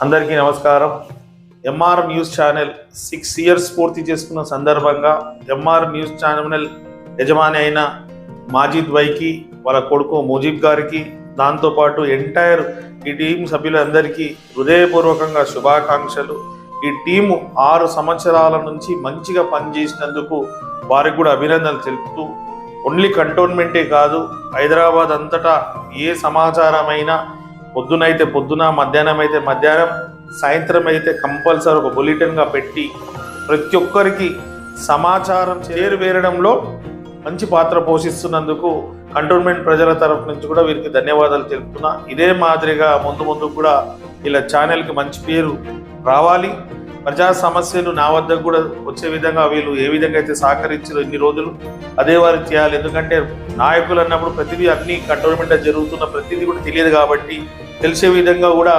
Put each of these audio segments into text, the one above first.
అందరికీ నమస్కారం. MR news channel 6 years పూర్తి చేసుకున్న సందర్భంగా ఎంఆర్ న్యూస్ ఛానల్ యజమాని అయిన మాజిద్ వైకి, వాళ్ళ కొడుకు ముజీబ్ గారికి, దాంతోపాటు ఎంటైర్ ఈ టీం సభ్యులందరికీ హృదయపూర్వకంగా శుభాకాంక్షలు. ఈ టీము 6 సంవత్సరాల నుంచి మంచిగా పనిచేసినందుకు వారికి కూడా అభినందనలు తెలుపుతూ, ఓన్లీ కంటోన్మెంటే కాదు, హైదరాబాద్ అంతటా ఏ సమాచారమైనా పొద్దునైతే పొద్దున, మధ్యాహ్నం అయితే మధ్యాహ్నం, సాయంత్రం అయితే కంపల్సరీ ఒక బులెటిన్గా పెట్టి ప్రతి ఒక్కరికి సమాచారం చేరువేరడంలో మంచి పాత్ర పోషిస్తున్నందుకు కంటోన్మెంట్ ప్రజల తరఫు నుంచి కూడా వీరికి ధన్యవాదాలు తెలుపుతున్నా. ఇదే మాదిరిగా ముందు కూడా ఇలా ఛానల్కి మంచి పేరు రావాలి. ప్రజా సమస్యలు నా వద్దకు కూడా వచ్చే విధంగా వీళ్ళు ఏ విధంగా అయితే సహకరించారో ఇన్ని రోజులు అదే వారికి చేయాలి. ఎందుకంటే నాయకులు అన్నప్పుడు ప్రతిదీ అన్ని కంటోన్మెంట్ జరుగుతున్న ప్రతిదీ కూడా తెలియదు కాబట్టి తెలిసే విధంగా కూడా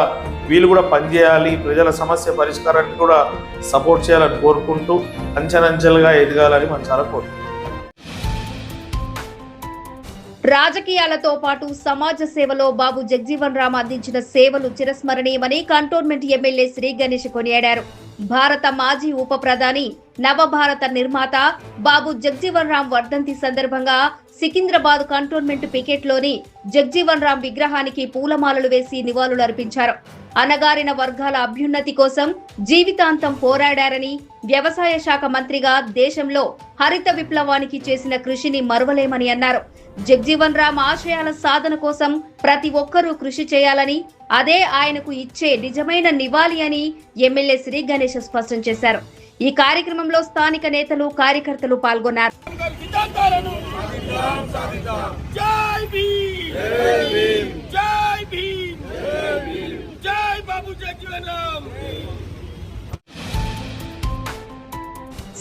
వీళ్ళు కూడా పనిచేయాలి. ప్రజల సమస్య పరిష్కారానికి కూడా సపోర్ట్ చేయాలని కోరుకుంటూ అంచెలంచెలుగా ఎదగాలని మనం చాలా కోరుకుంటున్నాం. రాజకీయాలతో పాటు సమాజ సేవలో బాబు జగ్జీవన్ రామ్ అందించిన సేవలు చిరస్మరణీయమని కంటోన్మెంట్ ఎమ్మెల్యే శ్రీ గణేష్ కొనియాడారు. భారత మాజీ ఉప ప్రధాని, నవభారత నిర్మాత బాబు జగ్జీవన్ రామ్ వర్ధంతి సందర్భంగా సికింద్రాబాద్ కంటోన్మెంట్ పికెట్లోని జగ్జీవన్ రామ్ విగ్రహానికి పూలమాలలు వేసి నివాళులర్పించారు. అణగారిన వర్గాల అభ్యున్నతి కోసం జీవితాంతం పోరాడారని, వ్యవసాయ శాఖ మంత్రిగా దేశంలో హరిత విప్లవానికి చేసిన కృషిని మరువలేమని అన్నారు. జగ్జీవన్ రామ్ ఆశయాల సాధన కోసం ప్రతి ఒక్కరూ కృషి చేయాలని, అదే ఆయనకు ఇచ్చే నిజమైన నివాళి అని ఎమ్మెల్యే శ్రీ గణేష్ స్పష్టం చేశారు. ఈ కార్యక్రమంలో స్థానిక నేతలు, కార్యకర్తలు పాల్గొన్నారు.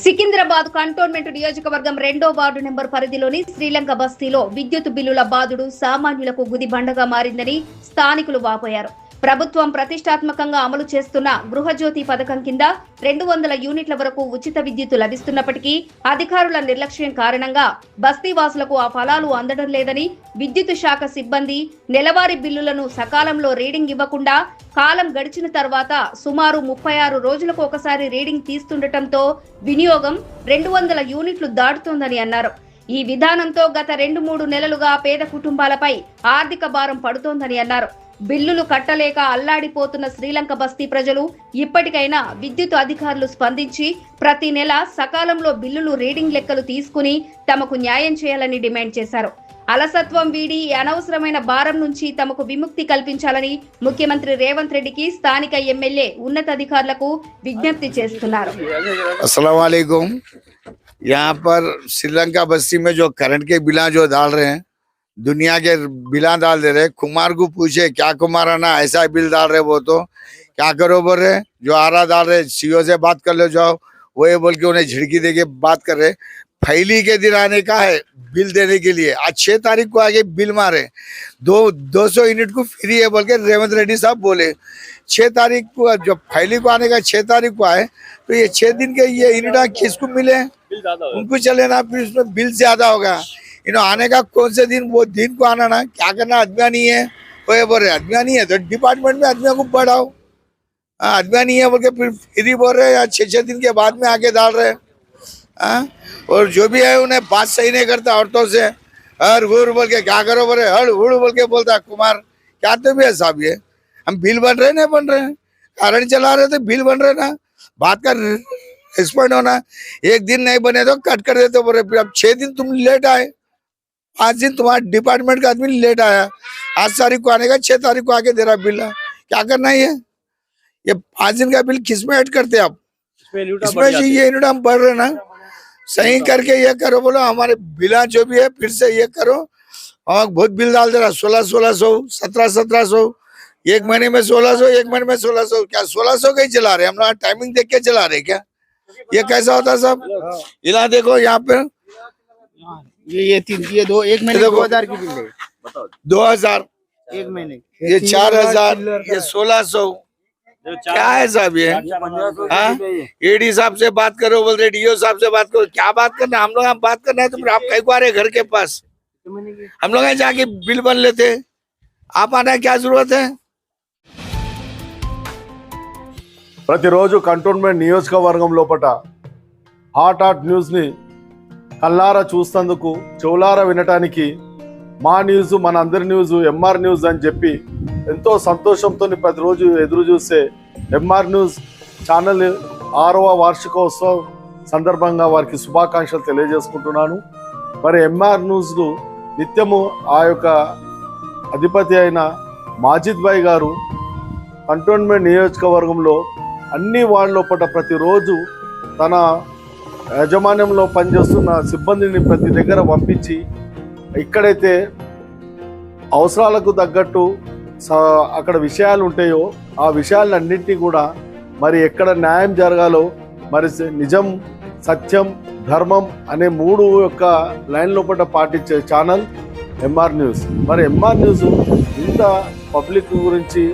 సికింద్రాబాద్ కంటోన్మెంట్ నియోజకవర్గం 2వ వార్డు నెంబర్ పరిధిలోని శ్రీలంక బస్తీలో విద్యుత్ బిల్లుల బాదుడు సామాన్యులకు గుదిబండగా మారిందని స్థానికులు వాపోయారు. ప్రభుత్వం ప్రతిష్టాత్మకంగా అమలు చేస్తున్న గృహజ్యోతి పథకం కింద 200 యూనిట్ల వరకు ఉచిత విద్యుత్ లభిస్తున్నప్పటికీ అధికారుల నిర్లక్ష్యం కారణంగా బస్తీవాసులకు ఆ ఫలాలు అందడం లేదని, విద్యుత్ శాఖ సిబ్బంది నెలవారీ బిల్లులను సకాలంలో రీడింగ్ ఇవ్వకుండా కాలం గడిచిన తర్వాత సుమారు 36 రోజులకు ఒకసారి రీడింగ్ తీస్తుండటంతో వినియోగం 200 యూనిట్లు దాటుతోందని అన్నారు. ఈ విధానంతో గత 2-3 నెలలుగా పేద కుటుంబాలపై ఆర్థిక భారం పడుతోందని అన్నారు. బిల్లులు కట్టలేక అల్లాడిపోతున్న శ్రీలంక బస్తీ ప్రజలు ఇప్పటికైనా విద్యుత్ అధికారులు స్పందించి ప్రతి నెల సకాలంలో బిల్లులు రీడింగ్ లెక్కలు తీసుకుని తమకు న్యాయం చేయాలని డిమాండ్ చేశారు. అలసత్వం వీడి అనవసరమైన భారం నుంచి తమకు విముక్తి కల్పించాలని ముఖ్యమంత్రి రేవంత్ రెడ్డికి స్థానిక ఎమ్మెల్యే ఉన్నతాధికారులకు విజ్ఞప్తి చేస్తున్నారు. अस्सलाम वालेकुम। यहाँ पर श्रीलंका बस्ती में जो करंट के बिला जो डाल रहे हैं, दुनिया के बिला डाल दे रहे। कुमार को पूछे क्या कुमार आना ऐसा बिल डाल रहे, वो तो क्या करो बोल रहे। जो आरा डाल रहे सीओ से बात कर लो जाओ, वो ये बोल के उन्हें झिड़की दे के बात कर रहे। फैली के दिन आने का है बिल देने के लिए। आज 6 तारीख को आगे बिल मारे 200 यूनिट को फ्री है बोल के रेवंत रेड्डी साहब बोले। 6 तारीख को जब फैली को आने का 6 तारीख को आए तो ये 6 दिन के ये यूनिट किसको मिले, उनको चले ना, फिर उसमें बिल ज्यादा होगा। इन्हों आने का कौन से दिन, वो दिन को आना ना, क्या करना आदमिया नहीं है, वो ये बोल रहे आदमिया नहीं है तो डिपार्टमेंट में आदमियों को बढ़ाओ। आदमिया नहीं है बोल के फिर फ्री बोल रहे हैं, 6 दिन के बाद में आके डाल रहे हैं। और जो भी है उन्हें बात सही नहीं करता औरतों से, हर हुड़ बोल के क्या करो बोले, हर हुड़ बोल के बोलता कुमार क्या तो भी है साहब। ये हम बिल बन रहे नहीं बन रहे, कारण चला रहे तो बिल बन रहे ना, बात का रिस्पॉन्ड होना। एक दिन नहीं बने तो कट कर देते बोले। अब 6 दिन तुम लेट आए, 5 दिन तुम्हारे डिपार्टमेंट का आदमी लेट आया, 8 तारीख को आने का 6 तारीख को आके दे रहा बिल। क्या करना है ये 5 दिन का बिल किस में ऐड करते आप, इसमें ये यूनिट हम बढ़ रहे ना, सही करके ये करो बोलो। हमारे बिला जो भी है फिर से ये करो। और बहुत बिल डाल दे रहा, 1600 1700 एक महीने में 1600, एक महीने में 1600। क्या 1600 का ही चला रहे हम लोग, टाइमिंग देख के चला रहे क्या? ये कैसा होता है साहब? इला देखो यहाँ पे ये 2 एक महीने 2000 की बिल है, 2000 एक महीने, ये 4000, ये 1600। क्या है साहब ये? एडी साहब से बात करो बोल रहे, डीओ साहब से बात करो। क्या बात करना, हम लोग बात करना है तो फिर आप कई को आ रहे घर के पास, हम लोग जाके बिल बन लेते। आप आना क्या जरूरत है? ప్రతిరోజు కంటోన్మెంట్ నియోజకవర్గం లోపట హాట్ న్యూస్ని కల్లారా చూస్తందుకు చెవులారా వినటానికి మా న్యూస్ మన అందరి న్యూస్ ఎంఆర్ న్యూస్ అని చెప్పి ఎంతో సంతోషంతో ప్రతిరోజు ఎదురు చూసే ఎంఆర్ న్యూస్ ఛానల్ 6వ వార్షికోత్సవం సందర్భంగా వారికి శుభాకాంక్షలు తెలియజేసుకుంటున్నాను. మరి ఎంఆర్ న్యూస్లు నిత్యము ఆ యొక్క అధిపతి అయిన మాజిద్ భాయ్ గారు కంటోన్మెంట్ నియోజకవర్గంలో అన్ని వార్డు లోపల ప్రతిరోజు తన యాజమాన్యంలో పనిచేస్తున్న సిబ్బందిని ప్రతి దగ్గర పంపించి ఎక్కడైతే అవసరాలకు తగ్గట్టు అక్కడ విషయాలు ఉంటాయో ఆ విషయాలన్నింటినీ కూడా మరి ఎక్కడ న్యాయం జరగాలో మరి నిజం, సత్యం, ధర్మం అనే 3 యొక్క లైన్ లోపల పాటించే ఛానల్ ఎంఆర్ న్యూస్. మరి ఎంఆర్ న్యూస్ ఇంత పబ్లిక్ గురించి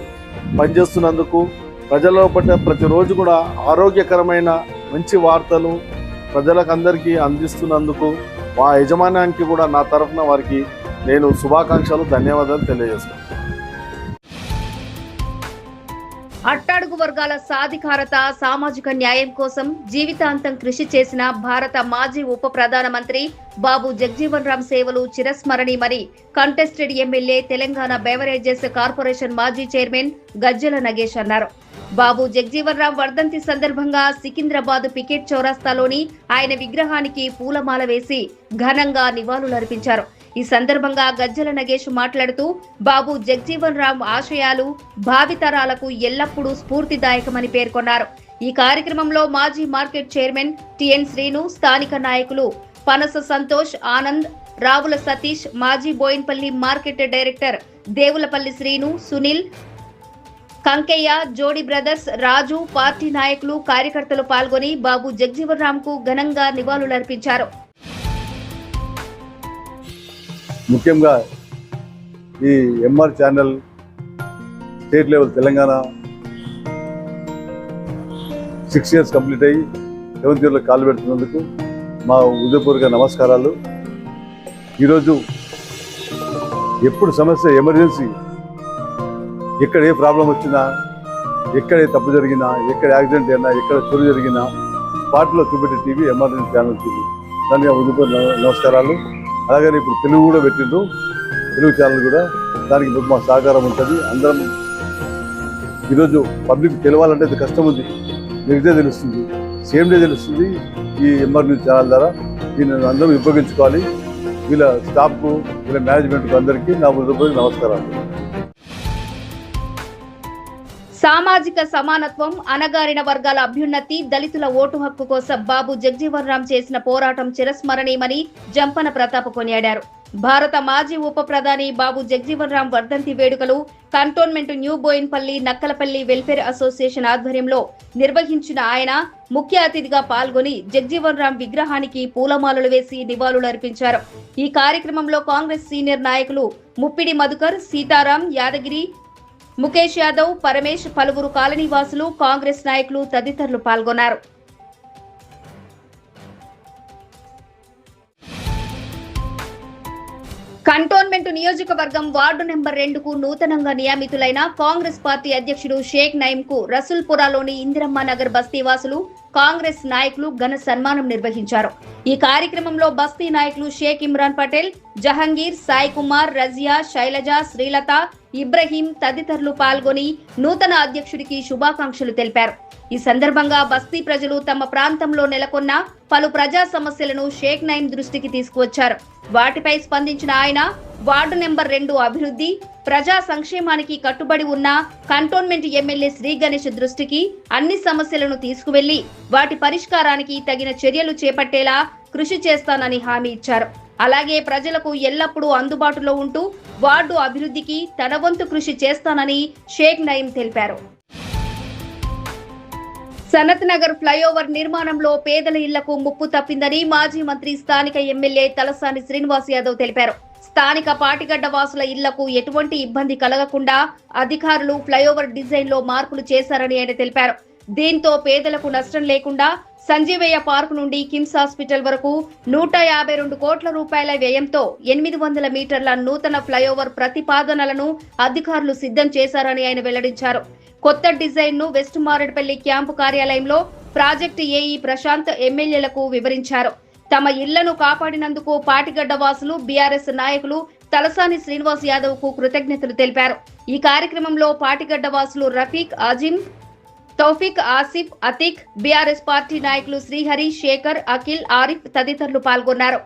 పనిచేస్తున్నందుకు ప్రజల లోపల ప్రతిరోజు కూడా ఆరోగ్యకరమైన మంచి వార్తలు ప్రజలకు అందరికీ అందిస్తున్నందుకు మా యజమానానికి కూడా నా తరఫున వారికి నేను శుభాకాంక్షలు, ధన్యవాదాలు తెలియజేస్తున్నాను. అట్టడుగు వర్గాల సాధికారత, సామాజిక న్యాయం కోసం జీవితాంతం కృషి చేసిన భారత మాజీ ఉప ప్రధానమంత్రి బాబు జగ్జీవన్ రామ్ సేవలు చిరస్మరణీయమని contested MLA, Telangana beverages corporation మాజీ చైర్మన్ గజ్జల నగేష్ అన్నారు. బాబు జగ్జీవన్ రామ్ వర్ధంతి సందర్భంగా సికింద్రాబాద్ పికెట్ చౌరస్తాలోని ఆయన విగ్రహానికి పూలమాల వేసి ఘనంగా నివాళులర్పించారు. ఈ సందర్భంగా గజ్జల నగేష్ మాట్లాడుతూ బాబు జగ్జీవన్ రామ్ ఆశయాలు భావితరాలకు ఎల్లప్పుడూ స్ఫూర్తిదాయకమని పేర్కొన్నారు. ఈ కార్యక్రమంలో మాజీ మార్కెట్ చైర్మన్ టిఎన్ శ్రీను, స్థానిక నాయకులు పనస సంతోష్, ఆనంద్, రావుల సతీష్, మాజీ బోయిన్పల్లి మార్కెట్ డైరెక్టర్ దేవులపల్లి శ్రీను, సునీల్, కంకయ్య, జోడి బ్రదర్స్, రాజు, పార్టీ నాయకులు, కార్యకర్తలు పాల్గొని బాబు జగ్జీవన్ రామ్ కు ఘనంగా నివాళులర్పించారు. ముఖ్యంగా ఈ MR channel state level Telangana 6 years complete అయ్యి 7th yearలో కాలు పెడుతున్నందుకు మా హృదయపూర్వక నమస్కారాలు. ఈరోజు ఎప్పుడు సమస్య, ఎమర్జెన్సీ, ఎక్కడ ఏ ప్రాబ్లం వచ్చినా, ఎక్కడ ఏ తప్పు జరిగినా, ఎక్కడ యాక్సిడెంట్ అయినా, ఎక్కడ చోరు జరిగినా స్పాట్లో చూపెట్టే టీవీ ఎంఆర్ ఛానల్ టీవీ. దానికి హృదయపూర్వక నమస్కారాలు. అలాగని ఇప్పుడు తెలుగు కూడా పెట్టిండ్రు, తెలుగు ఛానల్ కూడా. దానికి మా సహకారం ఉంటుంది. అందరం ఈరోజు పబ్లిక్ తెలవాలంటే అది కష్టం ఉంది. నెక్స్ట్ డే తెలుస్తుంది, సేమ్ డే తెలుస్తుంది ఈ ఎంఆర్ న్యూస్ ఛానల్ ద్వారా. దీన్ని అందరం ఉపయోగించుకోవాలి. వీళ్ళ స్టాఫ్కు, వీళ్ళ మేనేజ్మెంట్కు అందరికీ నా హృదయపూర్వక నమస్కారాలు. సామాజిక సమానత్వం, అణగారిన వర్గాల అభ్యున్నతి, దళితుల ఓటు హక్కు కోసం బాబు జగ్జీవన్ రామ్ చేసిన పోరాటం చిరస్మరణీయమని జంపన ప్రతాప్ కొనియాడారు. భారత మాజీ ఉప ప్రధాని బాబు జగ్జీవన్ రామ్ వర్ధంతి వేడుకలు cantonment new Boinpally Nakkalapally welfare association ఆధ్వర్యంలో నిర్వహించిన ఆయన ముఖ్య అతిథిగా పాల్గొని జగ్జీవన్ రామ్ విగ్రహానికి పూలమాలలు వేసి నివాళులర్పించారు. ఈ కార్యక్రమంలో కాంగ్రెస్ సీనియర్ నాయకులు ముప్పిడి మధుకర్, సీతారాం, యాదగిరి, ముఖేష్ యాదవ్, పరమేష్, పలువురు కాలనీవాసులు, కాంగ్రెస్ నాయకులు తదితరులు పాల్గొన్నారు. కంటోన్మెంట్ నియోజకవర్గం వార్డు నెంబర్ 2కు నూతనంగా నియమితులైన కాంగ్రెస్ పార్టీ అధ్యక్షుడు షేక్ నయీం కు రసూల్పురాలోని ఇందిరమ్మ నగర్ బస్తీవాసులు, కాంగ్రెస్ నాయకులు ఘన సన్మానం నిర్వహించారు. ఈ కార్యక్రమంలో బస్తీ నాయకులు షేక్ ఇమ్రాన్ పటేల్, జహంగీర్, సాయి కుమార్, రజియా, శైలజ, శ్రీలత, ఇబ్రహీం తదితరులు పాల్గొని నూతన అధ్యక్షుడికి శుభాకాంక్షలు తెలిపారు. ఈ సందర్భంగా బస్తీ ప్రజలు తమ ప్రాంతంలో నెలకొన్న పలు ప్రజా సమస్యలను షేక్ నయీం దృష్టికి తీసుకువచ్చారు. వాటిపై స్పందించిన ఆయన వార్డు నెంబర్ 2 అభివృద్ధి, ప్రజా సంక్షేమానికి కట్టుబడి ఉన్న కంటోన్మెంట్ ఎమ్మెల్యే శ్రీ గణేష్ దృష్టికి అన్ని సమస్యలను తీసుకువెళ్లి వాటి పరిష్కారానికి తగిన చర్యలు చేపట్టేలా కృషి చేస్తానని హామీ ఇచ్చారు. అలాగే ప్రజలకు ఎల్లప్పుడూ అందుబాటులో ఉంటూ వార్డు అభివృద్ధికి తన వంతు కృషి చేస్తానని షేక్ నయీం తెలిపారు. సనత్ నగర్ ఫ్లైఓవర్ నిర్మాణంలో పేదల ఇళ్లకు ముప్పు తప్పిందని మాజీ మంత్రి, స్థానిక ఎమ్మెల్యే తలసాని శ్రీనివాస్ యాదవ్ తెలిపారు. స్థానిక పాటిగడ్డ వాసుల ఇళ్లకు ఎటువంటి ఇబ్బంది కలగకుండా అధికారులు ఫ్లైఓవర్ డిజైన్ లో మార్పులు చేశారని ఆయన తెలిపారు. దీంతో పేదలకు నష్టం లేకుండా సంజీవయ్య పార్క్ నుండి కిమ్స్ హాస్పిటల్ వరకు 152 కోట్ల రూపాయల వ్యయంతో 800 మీటర్ల నూతన ఫ్లైఓవర్ ప్రతిపాదనలను అధికారులు సిద్ధం చేశారని ఆయన వెల్లడించారు. కొత్త డిజైన్ ను వెస్ట్ మారేడుపల్లి క్యాంపు కార్యాలయంలో ప్రాజెక్టు ఏఈ ప్రశాంత్ ఎమ్మెల్యేలకు వివరించారు. తమ ఇళ్లను కాపాడినందుకు పాటిగడ్డ వాసులు, బీఆర్ఎస్ నాయకులు తలసాని శ్రీనివాస్ యాదవ్ కు కృతజ్ఞతలు తెలిపారు. ఈ కార్యక్రమంలో పాటిగడ్డ వాసులు రఫీక్, అజిమ్, తౌఫిక్, ఆసిఫ్, అతీక్, బీఆర్ఎస్ పార్టీ నాయకులు శ్రీహరి, శేఖర్, అఖిల్, ఆరిఫ్ తదితరులు పాల్గొన్నారు.